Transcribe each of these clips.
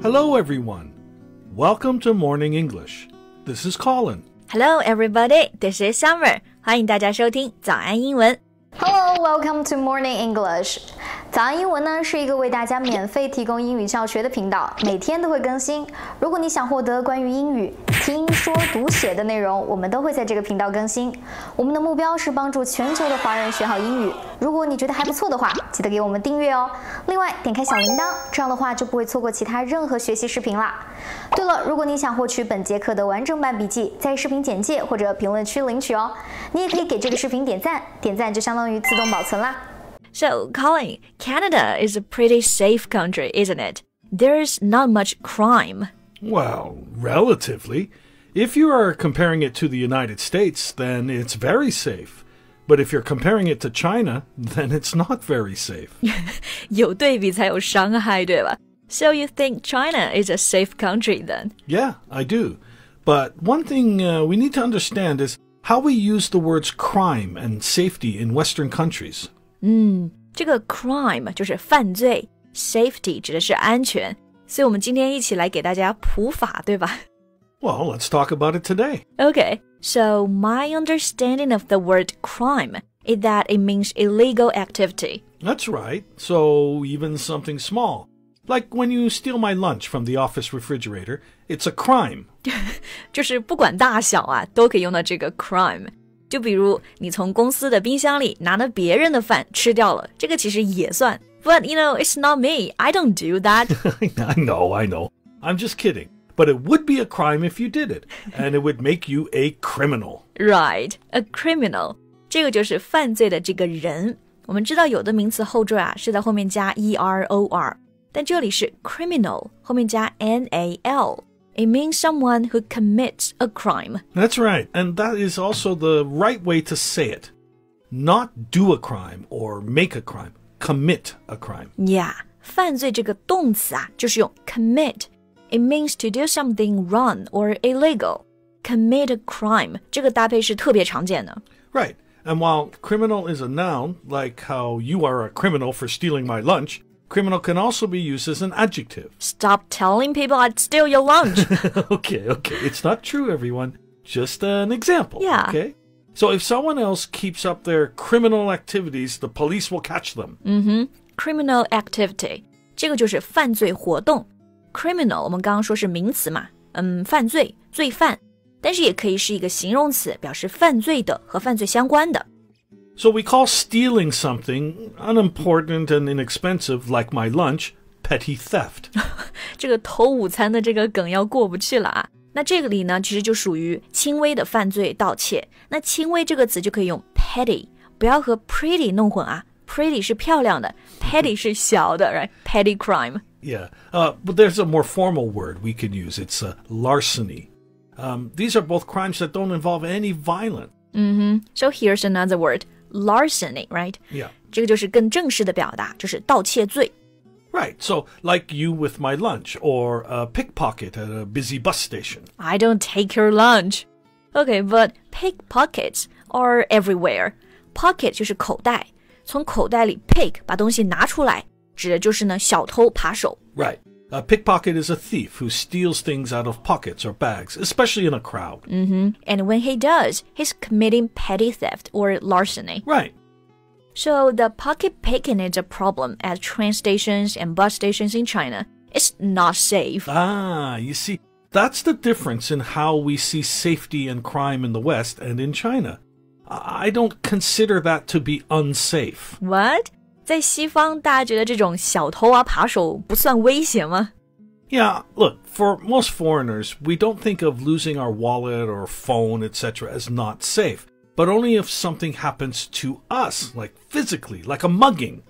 Hello, everyone. Welcome to Morning English. This is Colin. Hello, everybody. This is Summer. 欢迎大家收听早安英文。Hello, welcome to Morning English. 早安英文呢是一个为大家免费提供英语教学的频道，每天都会更新。如果你想获得关于英语听说读写的内容，我们都会在这个频道更新。我们的目标是帮助全球的华人学好英语。如果你觉得还不错的话，记得给我们订阅哦。另外，点开小铃铛，这样的话就不会错过其他任何学习视频啦。对了，如果你想获取本节课的完整版笔记，在视频简介或者评论区领取哦。你也可以给这个视频点赞，点赞就相当于自动保存啦。So, Colin, Canada is a pretty safe country, isn't it? There's not much crime. Well, relatively. If you are comparing it to the United States, then it's very safe. But if you're comparing it to China, then it's not very safe. 有对比才有伤害，对吧？ So you think China is a safe country then? Yeah, I do. But one thing we need to understand is how we use the words crime and safety in Western countries. 这个 crime 就是犯罪 ，safety 指的是安全，所以我们今天一起来给大家普法，对吧？ Well, let's talk about it today. Okay, so my understanding of the word crime is that it means illegal activity. That's right. So even something small, like when you steal my lunch from the office refrigerator, it's a crime. 就是不管大小啊，都可以用到这个 crime。就比如你从公司的冰箱里拿了别人的饭吃掉了，这个其实也算。But you know, it's not me. I don't do that. I know. I'm just kidding. But it would be a crime if you did it, and it would make you a criminal. Right, a criminal. 这个就是犯罪的这个人。我们知道有的名词后缀啊是在后面加 ER-OR， 但这里是 criminal 后面加 NAL。It means someone who commits a crime. That's right, and that is also the right way to say it. Not do a crime or make a crime. Commit a crime. Yeah, 犯罪这个动词啊，就是用 commit.It means to do something wrong or illegal. Commit a crime. 这个搭配是特别常见的。Right, and while criminal is a noun, like how you are a criminal for stealing my lunch,Criminal can also be used as an adjective. Stop telling people I'd steal your lunch. Okay. It's not true, everyone. Just an example. Yeah. Okay? So if someone else keeps up their criminal activities, the police will catch them. Criminal activity. 这个就是犯罪活动。Criminal 我们刚刚说是名词嘛，犯罪、罪犯，但是也可以是一个形容词，表示犯罪的和犯罪相关的。So we call stealing something unimportant and inexpensive, like my lunch, petty theft. 这个偷午餐的这个梗要过不去了啊。那这个里呢，其实就属于轻微的犯罪盗窃。那轻微这个词就可以用 petty， 不要和 pretty 弄混啊。pretty 是漂亮的 ，petty 是小的 ，right? Petty crime. Yeah, but there's a more formal word we can use. It's larceny. These are both crimes that don't involve any violence. So here's another word.Larceny, right? Yeah. 这个就是更正式的表达，就是盗窃罪。Right, so like you with my lunch or a pickpocket at a busy bus station. I don't take your lunch. Okay, but pickpockets are everywhere. Pocket 就是口袋，从口袋里 pick 把东西拿出来，指的就是呢小偷扒手。Right. A pickpocket is a thief who steals things out of pockets or bags, especially in a crowd. And when he does, he's committing petty theft or larceny. Right. So the pocket picking is a problem at train stations and bus stations in China. It's not safe. You see, that's the difference in how we see safety and crime in the West and in China. I don't consider that to be unsafe. What?在西方，大家觉得这种小偷啊、扒手不算危险吗？ Yeah, look, for most foreigners, we don't think of losing our wallet or phone, etc. as not safe, but only if something happens to us, like physically, like a mugging.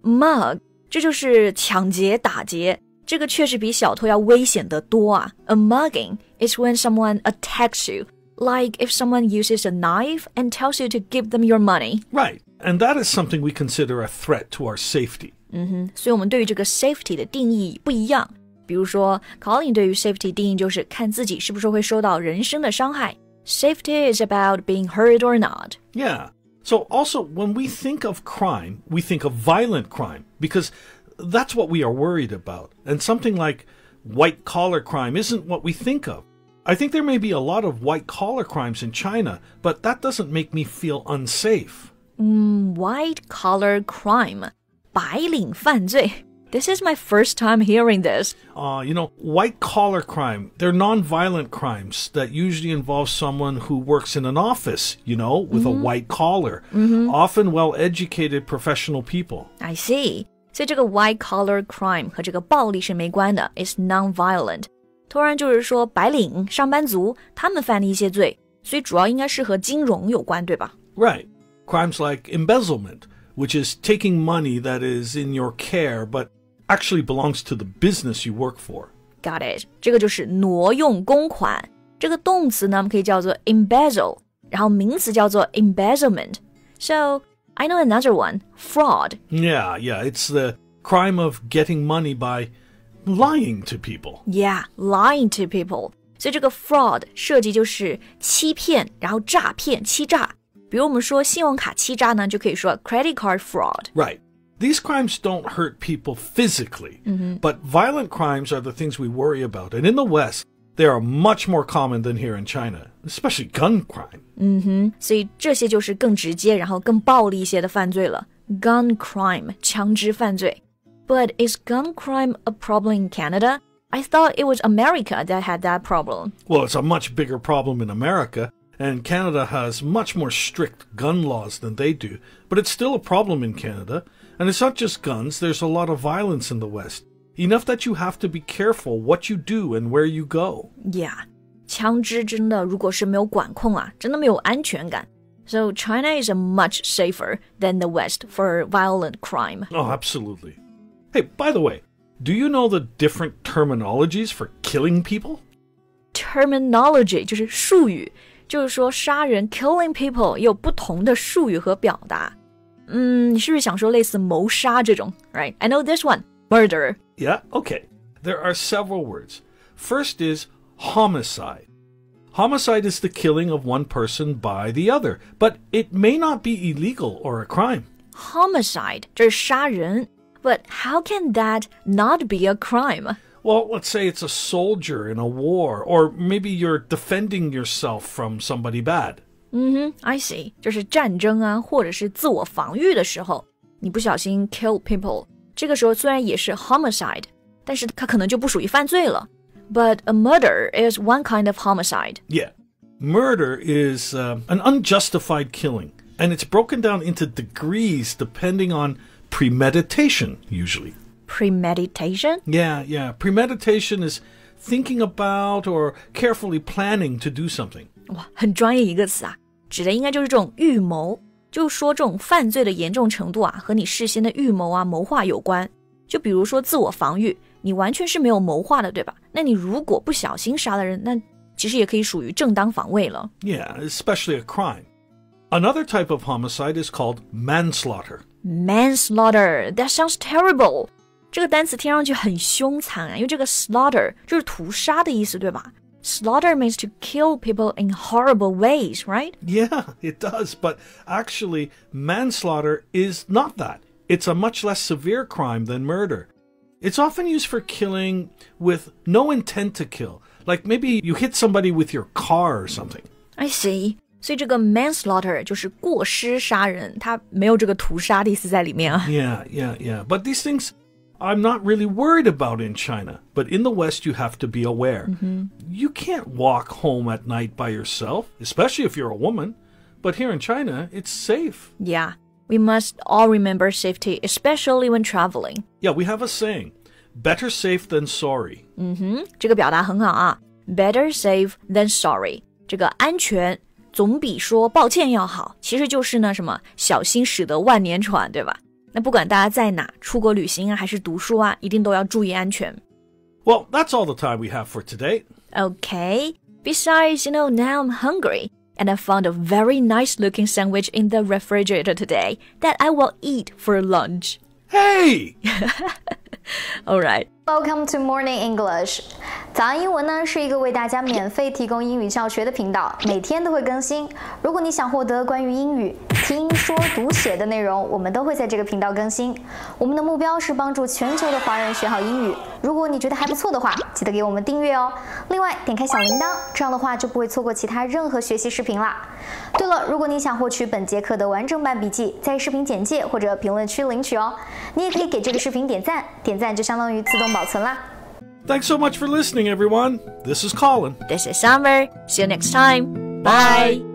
Mug, 这就是抢劫、打劫，这个确实比小偷要危险得多啊。A mugging is when someone attacks you, like if someone uses a knife and tells you to give them your money. Right.And that is something we consider a threat to our safety. 所以我们对于这个 safety 的定义不一样。比如说 Colin 对于 safety 定义就是看自己是不是会受到人身的伤害。Safety is about being hurt or not. Yeah. So also, when we think of crime, we think of violent crime because that's what we are worried about. And something like white-collar crime isn't what we think of. I think there may be a lot of white-collar crimes in China, but that doesn't make me feel unsafe. White-collar crime, 白领犯罪. This is my first time hearing this. White-collar crime, they're non-violent crimes that usually involve someone who works in an office, with a white collar, often well-educated professional people. I see. 所以这个 white-collar crime 和这个暴力是没关的 is non-violent. 突然就是说白领上班族他们犯的一些罪，所以主要应该是和金融有关，对吧？ Right. Crimes like embezzlement, which is taking money that is in your care but actually belongs to the business you work for. Got it. 这个就是挪用公款。这个动词呢，我们可以叫做 embezzle， 然后名词叫做 embezzlement. So, I know another one, fraud. Yeah, it's the crime of getting money by lying to people. Yeah, lying to people. 所以这个 fraud 涉及就是欺骗，然后诈骗、欺诈。比如我们说信用卡欺诈呢，就可以说 credit card fraud. Right. These crimes don't hurt people physically, but violent crimes are the things we worry about. And in the West, they are much more common than here in China, especially gun crime. 所以这些就是更直接，然后更暴力一些的犯罪了。Gun crime, 枪支犯罪。But is gun crime a problem in Canada? I thought it was America that had that problem. Well, it's a much bigger problem in America, and Canada has much more strict gun laws than they do. But it's still a problem in Canada, and it's not just guns. There's a lot of violence in the West. Enough that you have to be careful what you do and where you go. Yeah, 枪支真的如果是没有管控啊，真的没有安全感。So China is much safer than the West for violent crime. Oh, absolutely. Hey, by the way, do you know the different terminologies for killing people? Terminology 就是术语，就是说杀人 killing people 也有不同的术语和表达。你是不是想说类似谋杀这种 Right, I know this one, murder. Yeah, okay. There are several words. First is homicide. Homicide is the killing of one person by the other, but it may not be illegal or a crime. Homicide 这是杀人。But how can that not be a crime? Well, let's say it's a soldier in a war, or maybe you're defending yourself from somebody bad. I see. 就是战争啊，或者是自我防御的时候，你不小心 kill people， 这个时候虽然也是 homicide， 但是它可能就不属于犯罪了。But a murder is one kind of homicide. Yeah. Murder is an unjustified killing, and it's broken down into degrees depending on premeditation, usually. Premeditation? Yeah. Premeditation is thinking about or carefully planning to do something. 哇，很专业一个词啊，指的应该就是这种预谋，就是说这种犯罪的严重程度啊，和你事先的预谋啊、谋划有关。就比如说自我防御，你完全是没有谋划的，对吧？那你如果不小心杀了人，那其实也可以属于正当防卫了。Yeah, especially a crime. Another type of homicide is called manslaughter. Manslaughter, that sounds terrible. 这个单词听上去很凶残啊，因为这个 slaughter 就是屠杀的意思，对吧？ Slaughter means to kill people in horrible ways, right? Yeah, it does. But actually, manslaughter is not that. It's a much less severe crime than murder. It's often used for killing with no intent to kill. Like maybe you hit somebody with your car or something. I see. 所以这个 manslaughter 就是过失杀人，它没有这个屠杀的意思在里面啊。Yeah. But these things I'm not really worried about in China. But in the West, you have to be aware. You can't walk home at night by yourself, especially if you're a woman. But here in China, it's safe. Yeah, we must all remember safety, especially when traveling. Yeah, we have a saying, better safe than sorry. 这个表达很好啊。Better safe than sorry. 这个安全总比说抱歉要好，其实就是呢什么小心驶得万年船，对吧？那不管大家在哪，出国旅行啊，还是读书啊，一定都要注意安全。Well, that's all the time we have for today. Okay. Besides, now I'm hungry, and I found a very nice-looking sandwich in the refrigerator today that I will eat for lunch. Hey! All right. Welcome to Morning English. 早安英文呢是一个为大家免费提供英语教学的频道，每天都会更新。如果你想获得关于英语听说读写的内容，我们都会在这个频道更新。我们的目标是帮助全球的华人学好英语。如果你觉得还不错的话，记得给我们订阅哦。另外，点开小铃铛，这样的话就不会错过其他任何学习视频啦。对了，如果你想获取本节课的完整版笔记，在视频简介或者评论区领取哦。你也可以给这个视频点赞，点赞就相当于自动保存啦。Thanks so much for listening, everyone. This is Colin. This is Summer. See you next time. Bye.